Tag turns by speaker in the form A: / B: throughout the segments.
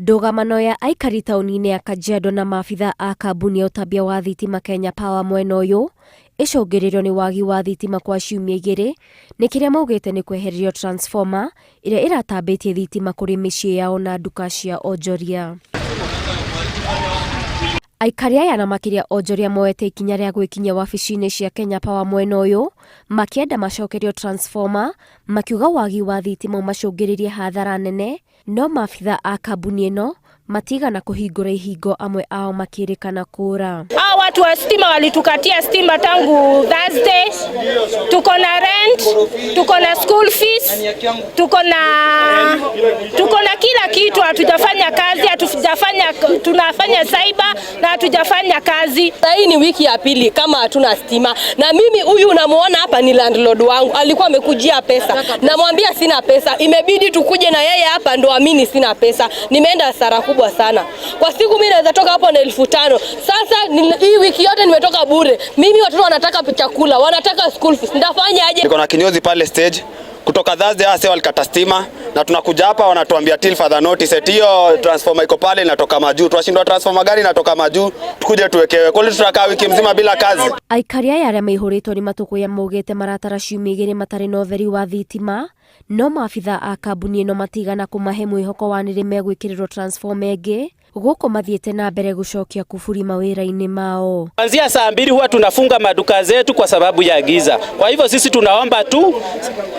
A: Ndũgamano ya aikari taũni-inĩ ya Kajiado na maabitha a kambuni ya ũtambia wa thitima Kenya Power mwena ũyũ icũngĩrĩirio nĩ wagi wa thitima kwa ciumia igĩrĩ, nĩ kĩrĩa maugĩte nĩ kwehererio transformer ĩrĩa ĩratambĩtie thitima kũrĩ mĩciĩ yao na nduka cia onjoria. Aikari aya na makĩria onjoria moete ikinya rĩa gwĩkinyia wabici-inĩ cia Kenya Power mwena ũyũ makĩenda macokerio transformer, makiuga wagi wa thitima macũngĩrĩrie hathara nene, no maabitha a kambuni ĩno matigana kũhingũra ihingo amwe ao makĩrĩkana kũra.
B: Hao watu wa stima walitukatia stima tangu Thursday. Tuko na rent, tuko na school fees, tuko na kila kitu. Hatujafanya kazi, tunafanya cyber na hatujafanya kazi.
C: Hii ni wiki ya pili kama hatuna stima, na mimi huyu unamuona hapa ni landlord wangu, alikuwa amekujia pesa, namwambia sina pesa, imebidi tukuje na yeye hapa ndo amini sina pesa. Nimeenda hasara kubwa sana. Kwa siku mimi naweza toka hapo na 1500. Sasa hii wiki yote nimetoka bure. Mimi watoto wanataka chakula, wanataka school fees. Ndafanya aje?
D: Niko na kinyozi pale stage. Kutoka Thursday hasa walikata stima na tunakuja hapa wanatuambia till further notice hiyo transformer iko pale inatoka majuu. Tunashindwa transformer gani inatoka majuu, tukuje tuwekewe. Kwa hiyo tutakaa wiki mzima bila kazi.
A: Aikari aya arĩa maihũrĩtwo nĩ matũkũ ya maugĩte maratara ciumia igĩrĩ matarĩ na ũtheri wa thitima, no maabitha a kambuni ĩno matigana kũmahe mwĩhoko wa nĩ megwĩkĩrĩrwo transformer ĩngĩ gũkũ mathiĩte na mbere gũcokia kufuri mawĩra-inĩ mao.
E: Kuanzia saa 2 huwa tunafunga maduka zetu kwa sababu ya giza. Kwa hivyo sisi tunaomba tu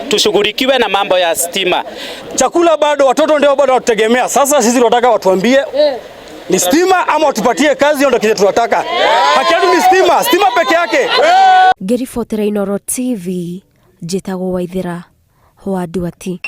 E: tushughulikiwe na mambo ya stima.
F: Chakula bado, watoto ndio bado watutegemea. Sasa sisi tunataka watuambie ni stima ama watupatie kazi, ndio kile tunataka. Haki yetu ni stima peke yake.
A: Ngĩribotera Inooro TV, njĩtagwo Waithĩra wa Nduati.